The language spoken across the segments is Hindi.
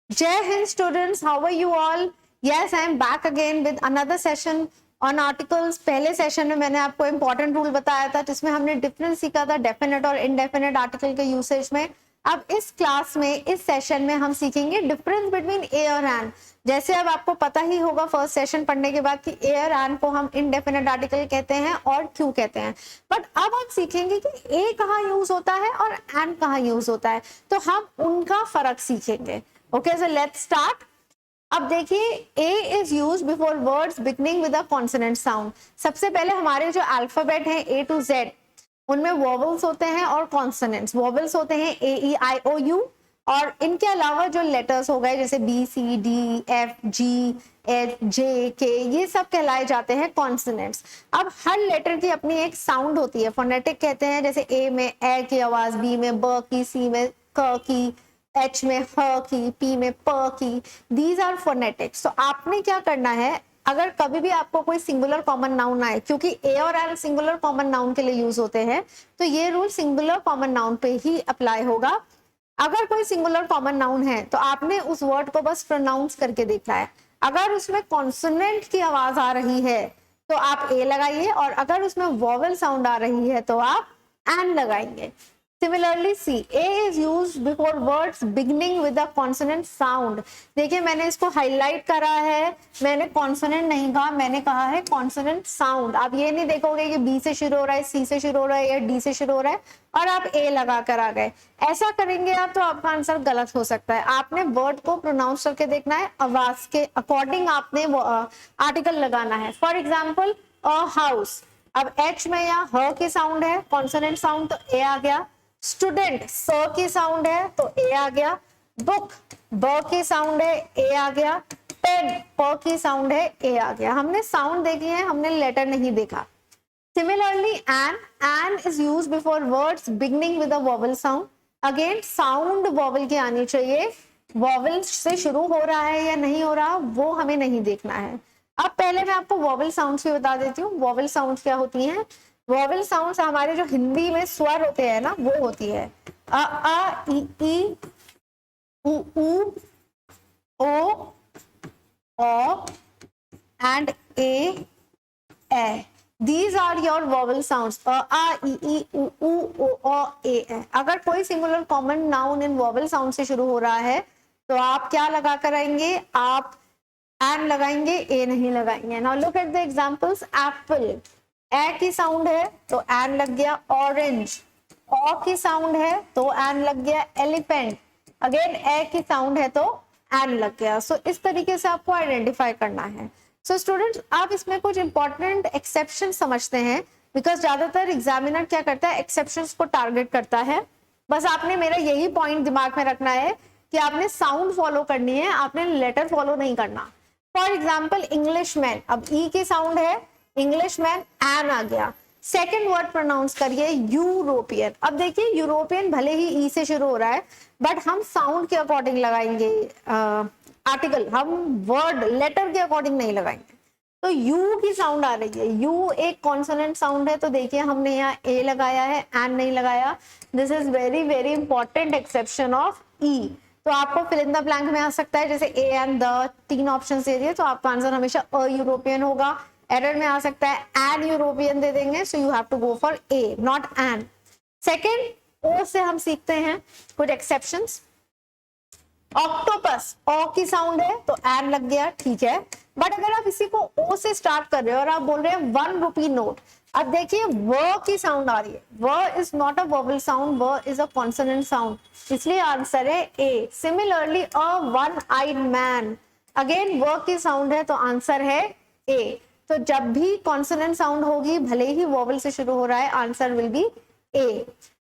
Jai Hind students, how are you all? Yes, I am back again with another session on articles. पहले सेशन में मैंने आपको इंपॉर्टेंट रूल बताया था जिसमें हमने डिफरेंस सीखा था डेफिनेट और इनडेफिनेट आर्टिकल के यूसेज में। अब इस क्लास में, इस सेशन में हम सीखेंगे डिफरेंस बिटवीन ए और एन। जैसे अब आपको पता ही होगा फर्स्ट सेशन पढ़ने के बाद कि ए और एन को हम इनडेफिनेट आर्टिकल कहते हैं और क्यों कहते हैं। बट अब हम सीखेंगे कि ए कहाँ यूज होता है और एन कहाँ यूज होता है, तो हम उनका फर्क सीखेंगे। Okay, so let's start. अब देखिए, a is use before words beginning with a consonant sound. सबसे पहले हमारे जो अल्फाबेट है ए टू जेड, उनमें वोवेल्स होते हैं और कॉन्सोनेंट्स। वोवेल्स होते हैं ए ई आई ओ यू, और इनके अलावा जो लेटर्स हो गए जैसे B C D F G H J K, ये सब कहलाए जाते हैं कॉन्सोनेंट्स। अब हर लेटर की अपनी एक साउंड होती है, फोनेटिक कहते हैं। जैसे ए में ए की आवाज, बी में ब की, सी में क की, एच में ह की, पी में प की। These are phonetics. तो आपने क्या करना है, अगर कभी भी आपको कोई सिंगुलर कॉमन नाउन आए, क्योंकि ए और एन सिंगुलर कॉमन नाउन के लिए यूज होते हैं, तो ये रूल सिंगुलर कॉमन नाउन पे ही अप्लाई होगा। अगर कोई सिंगुलर कॉमन नाउन है तो आपने उस वर्ड को बस प्रोनाउंस करके देखना है। अगर उसमें कॉन्सोनेंट की आवाज आ रही है तो आप ए लगाइए, और अगर उसमें वोवेल साउंड आ रही है तो आप एन लगाएंगे। Similarly, C, A is used before words beginning with a consonant sound. देखिए, मैंने इसको हाईलाइट करा है, मैंने कॉन्सोनेंट नहीं कहा, मैंने कहा है कॉन्सोनेंट साउंड। आप ये नहीं देखोगे कि B से शुरू हो रहा है, C से शुरू हो रहा है या D से शुरू हो रहा है और आप A लगा कर आ गए। ऐसा करेंगे आप तो आपका आंसर गलत हो सकता है। आपने वर्ड को प्रोनाउंस करके देखना है, आवाज के अकॉर्डिंग आपने आर्टिकल लगाना है। फॉर एग्जाम्पल, अ हाउस, अब H में या ह की साउंड है, कॉन्सोनेंट साउंड, तो A आ गया। स्टूडेंट, स की साउंड है तो ए आ गया। बुक, ब की साउंड है, ए आ गया। पेन, प की साउंड है, ए आ गया। हमने साउंड देखी है, हमने लेटर नहीं देखा। Similarly an is use before words beginning with a vowel sound. Again sound vowel की आनी चाहिए। वोवेल से शुरू हो रहा है या नहीं हो रहा वो हमें नहीं देखना है। अब पहले मैं आपको वोवेल साउंड्स भी बता देती हूँ। वोवेल साउंड्स क्या होती हैं? वोवेल साउंड्स हमारे जो हिंदी में स्वर होते हैं ना, वो होती है आ ई उ O and A. These are your vowel sounds. A E O A. अगर कोई singular common noun in vowel sound से शुरू हो रहा है तो आप क्या लगा कर आएंगे? आप एन लगाएंगे, ए नहीं लगाएंगे। Now look at the examples. Apple, A की साउंड है तो एन लग गया। ऑरेंज, ओ की साउंड है तो एन लग गया। एलिफेंट, अगेन ए की साउंड है तो एन लग गया। सो इस तरीके से आपको आइडेंटिफाई करना है। सो स्टूडेंट्स, आप इसमें कुछ इंपॉर्टेंट एक्सेप्शन समझते हैं, बिकॉज ज्यादातर एग्जामिनर क्या करता है, एक्सेप्शंस को टारगेट करता है। बस आपने मेरा यही पॉइंट दिमाग में रखना है कि आपने साउंड फॉलो करनी है, आपने लेटर फॉलो नहीं करना। फॉर एग्जाम्पल, इंग्लिशमैन, अब ई की साउंड है, इंग्लिशमैन, एन आ गया। सेकेंड वर्ड प्रोनाउंस करिए यूरोपियन। अब देखिए, यूरोपियन भले ही ई से शुरू हो रहा है, बट हम साउंड के अकॉर्डिंग लगाएंगे आर्टिकल, हम वर्ड लेटर के अकॉर्डिंग नहीं लगाएंगे। तो यू की साउंड आ रही है, यू एक कॉन्सोनेंट साउंड है, तो देखिए हमने यहाँ ए लगाया है, एन नहीं लगाया। This is very very important exception of E. तो आपको फिल इन द ब्लैंक में आ सकता है, जैसे ए एंड द, तीन ऑप्शन दे दिए तो आपका आंसर हमेशा अ यूरोपियन होगा। एरर में आ सकता है एन यूरोपियन दे देंगे, so you have to go for a, not an. Second, O से हम सीखते हैं कुछ एक्सेप्शंस। ऑक्टोपस, ओ की साउंड है तो एन लग गया, ठीक है। बट अगर आप इसी को ओ से स्टार्ट कर रहे हो और आप बोल रहे हैं 1 रुपी नोट, अब देखिए व की साउंड आ रही है। व is not a vowel sound, व इज अ कॉन्सोनेंट साउंड, इसलिए आंसर है A. Similarly, a one eyed man, again व की साउंड है तो आंसर है ए। तो जब भी कॉन्सोनेंट साउंड होगी, भले ही वोवेल से शुरू हो रहा है, answer will be A.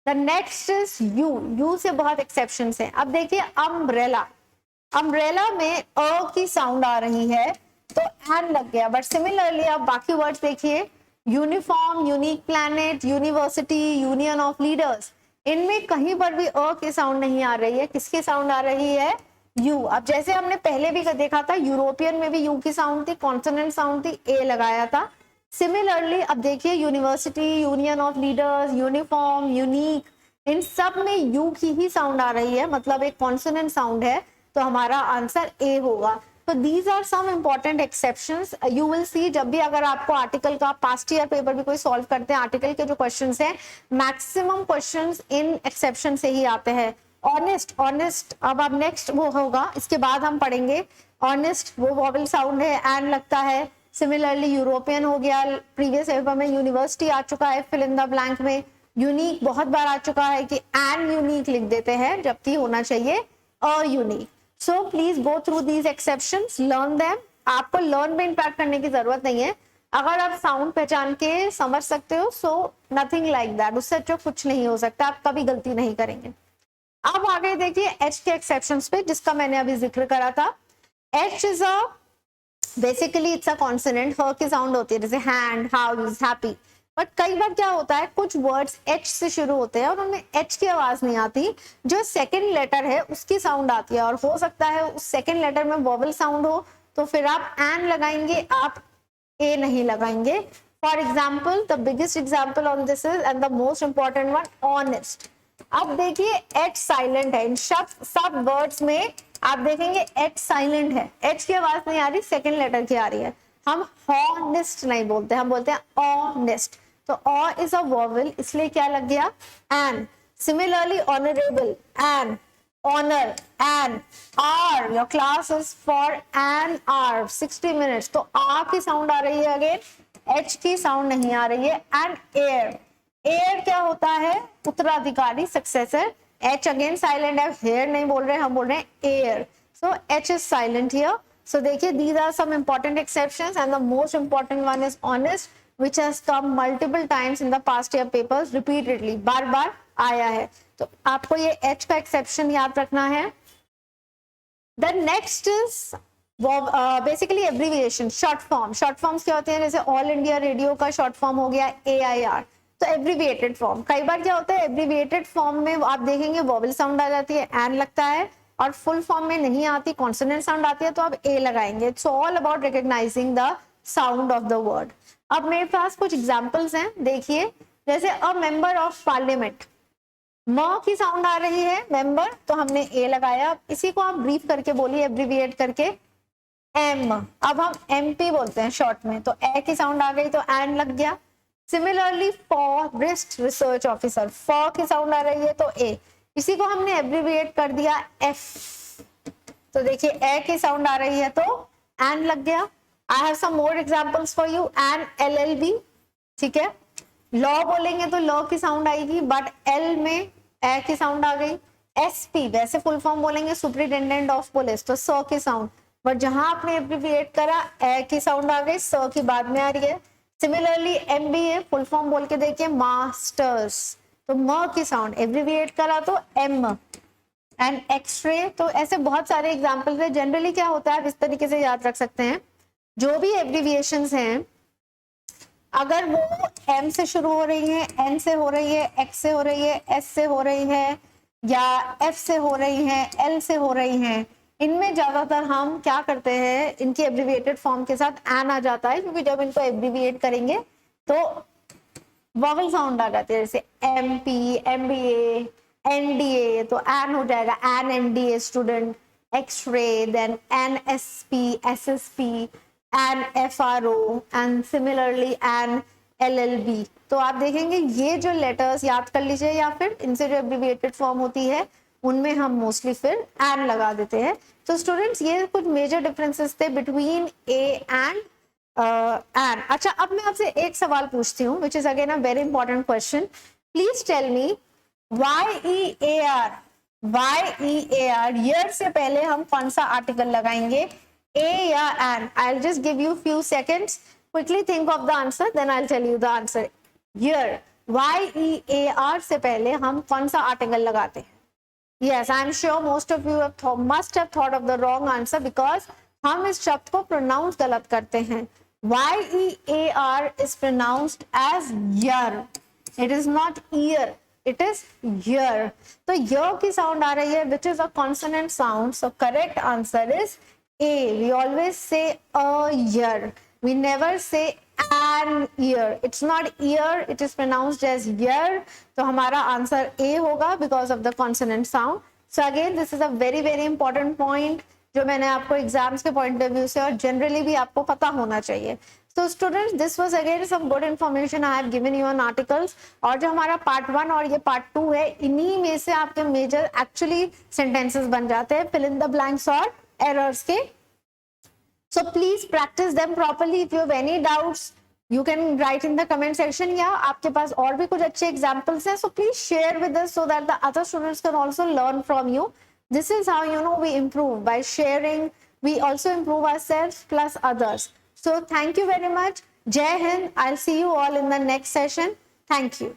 The next is you. You से बहुत एक्सेप्शंस हैं। अब देखिए, अम्ब्रेला, अम्ब्रेला में अ की साउंड आ रही है तो एन लग गया। बट सिमिलरली आप बाकी वर्ड्स देखिए, uniform, unique planet, university, union of leaders, इनमें कहीं पर भी अ की साउंड नहीं आ रही है। किसकी साउंड आ रही है? यू। अब जैसे हमने पहले भी देखा था, यूरोपियन में भी यू की साउंड थी, कॉन्सोनेंट साउंड थी, ए लगाया था। सिमिलरली अब देखिए, university, union of leaders, uniform, unique, इन सब में यू की ही साउंड आ रही है, मतलब एक कॉन्सोनेंट साउंड है। तो हमारा आंसर ए होगा। तो these are some important exceptions you will see. जब भी अगर आपको आर्टिकल का पास्ट ईयर पेपर भी कोई सॉल्व करते हैं, आर्टिकल के जो क्वेश्चंस हैं मैक्सिमम क्वेश्चंस इन एक्सेप्शन से ही आते हैं। ऑनेस्ट, ऑनेस्ट अब नेक्स्ट वो होगा, इसके बाद हम पढ़ेंगे ऑनेस्ट, वो वॉवल साउंड है, एंड लगता है। सिमिलरली यूरोपियन हो गया, प्रीवियस पेपर में यूनिवर्सिटी आ चुका है, फिल इन द ब्लैंक में। यूनिक बहुत बार आ चुका है कि एन यूनिक लिख देते हैं, जबकि होना चाहिए a unique. So please go through these exceptions, learn them. आपको लर्न में इंपैक्ट करने की जरूरत नहीं है, अगर आप साउंड पहचान के समझ सकते हो सो नथिंग लाइक दैट, उससे अच्छा कुछ नहीं हो सकता, आप कभी गलती नहीं करेंगे। अब आगे देखिए एच के एक्सेप्शंस पे, जिसका मैंने अभी जिक्र करा था। H is a basically it's a consonant, ह की साउंड होती है, जैसे हैंड, हाउस, हैप्पी। बट कई बार क्या होता है, कुछ वर्ड्स एच से शुरू होते हैं और उनमें एच की आवाज नहीं आती, जो सेकंड लेटर है उसकी साउंड आती है, और हो सकता है उस सेकंड लेटर में वॉवल साउंड हो, तो फिर आप एन लगाएंगे, आप ए नहीं लगाएंगे। For example, the biggest example on this is and the most important one, honest. अब देखिए एच साइलेंट है, इन सब वर्ड्स में आप देखेंगे एच साइलेंट है, एच की आवाज नहीं आ रही, सेकंड लेटर की आ रही है। हम हॉनेस्ट नहीं बोलते, हम बोलते हैं ऑनेस्ट। तो ऑ इज अ वॉवल, इसलिए क्या लग गया, an. Similarly honourable, an, honour, an, hour, your class is for an hour 60 minutes, तो आ की साउंड आ रही है अगेन, एच की साउंड नहीं आ रही है। एंड एयर, एयर क्या होता है, उत्तराधिकारी, सक्सेसर। एच अगेन साइलेंट है, हेयर नहीं बोल रहे, हम बोल रहे हैं air, so H is silent here. So देखिए these are some important exceptions and the most important one is honest, which has come multiple times in the past year papers repeatedly, बार बार आया है। तो आपको ये H का exception याद रखना है। The next is basically abbreviation, short form। short forms क्या होते हैं, जैसे ऑल इंडिया रेडियो का short form हो गया AIR, तो एब्रीविएटेड फॉर्म। कई बार क्या होता है, एब्रीविएटेड फॉर्म में आप देखेंगे वॉवल साउंड आ जाती है, एन लगता है, और फुल फॉर्म में नहीं आती, कॉन्सोनेंट साउंड आती है, तो आप ए लगाएंगे। It's all about recognising the sound of the word. अब मेरे पास कुछ एग्जांपल्स हैं, देखिए। जैसे अ मेंबर ऑफ पार्लियामेंट, म की साउंड आ रही है, मेंबर, तो हमने ए लगाया। इसी को आप ब्रीफ करके बोलिए, एब्रीविएट करके, एम। अब हम एमपी बोलते हैं शॉर्ट में, तो ए की साउंड आ गई तो एन लग गया। सिमिलरली फॉरेस्ट रिसर्च ऑफिसर, फॉ की साउंड आ रही है तो ए, इसी को हमने एब्रीविएट कर दिया एफ, तो देखिए ए की साउंड आ रही है तो एन लग गया। I have some more examples for you, an LLB, ठीक है। लॉ बोलेंगे तो लॉ की साउंड आएगी, बट एल में ए की साउंड आ गई। SP वैसे फुल फॉर्म बोलेंगे सुपरिटेंडेंट ऑफ पुलिस, तो स की साउंड, बट जहां आपने एब्रीविएट करा ए की साउंड आ गई, स की बाद में आ रही है। सिमिलरली MBA फुल फॉर्म बोल के देखिए, मास्टर्स, तो म की साउंड, एब्रीविएट करा तो M। एंड एक्सरे, तो ऐसे बहुत सारे एग्जांपल्स है। जनरली क्या होता है, आप इस तरीके से याद रख सकते हैं, जो भी एब्रीविएशंस हैं अगर वो M से शुरू हो रही है, N से हो रही है, X से हो रही है, S से हो रही है, या F से हो रही है, L से हो रही है, इनमें ज्यादातर हम क्या करते हैं, इनकी एब्रीविएटेड फॉर्म के साथ एन आ जाता है, क्योंकि जब इनको एब्रीविएट करेंगे तो वॉवल साउंड आ जाती है, जैसे MP, MBA, NDA, तो एन हो जाएगा, an NDA student. X ray, then NSP, SSP, an FRO, and similarly an LLB। तो आप देखेंगे ये जो लेटर्स याद कर लीजिए, या फिर इनसे जो एब्रीविएटेड फॉर्म होती है उनमें हम मोस्टली फिर एन लगा देते हैं। तो स्टूडेंट्स ये कुछ मेजर डिफरेंसेस थे बिटवीन ए एंड एन। अच्छा, अब मैं आपसे एक सवाल पूछती हूँ, which is again a very important question. Please tell me YEAR, YEAR, year से पहले हम कौन सा आर्टिकल लगाएंगे, ए या an? I just give you few seconds, quickly think of the answer, then I tell you the answer. Year, YEAR से पहले हम कौन सा आर्टिकल लगाते हैं? Yes, I am sure most of you must have thought of the wrong answer, because हम इस शब्द को प्रोनाउंस गलत करते हैं। YEAR is pronounced as year. It is not ear, it is year. तो year की sound आ रही है, which is a consonant sound. So correct answer is A. We always say a year. We never say an year. It's not ear, it is pronounced as year. तो हमारा आंसर A होगा because of the consonant sound. So again this is a very very important point जो मैंने आपको एग्जाम्स के पॉइंट ऑफ व्यू से और जनरली भी आपको पता होना चाहिए. So students, this was again some good information I have given you on articles. और जो हमारा पार्ट 1 और ये पार्ट 2 है, इन्हीं में से आपके मेजर एक्चुअली सेंटेंसेस बन जाते हैं, fill in the blanks और एरर्स के. So please practice them properly. If you have any doubts, you can write in the comment section. या आपके पास और भी कुछ अच्छे examples हैं, so please share with us so that the other students can also learn from you. This is how we improve. By sharing, we also improve ourselves plus others. So thank you very much. Jai Hind. I'll see you all in the next session. Thank you.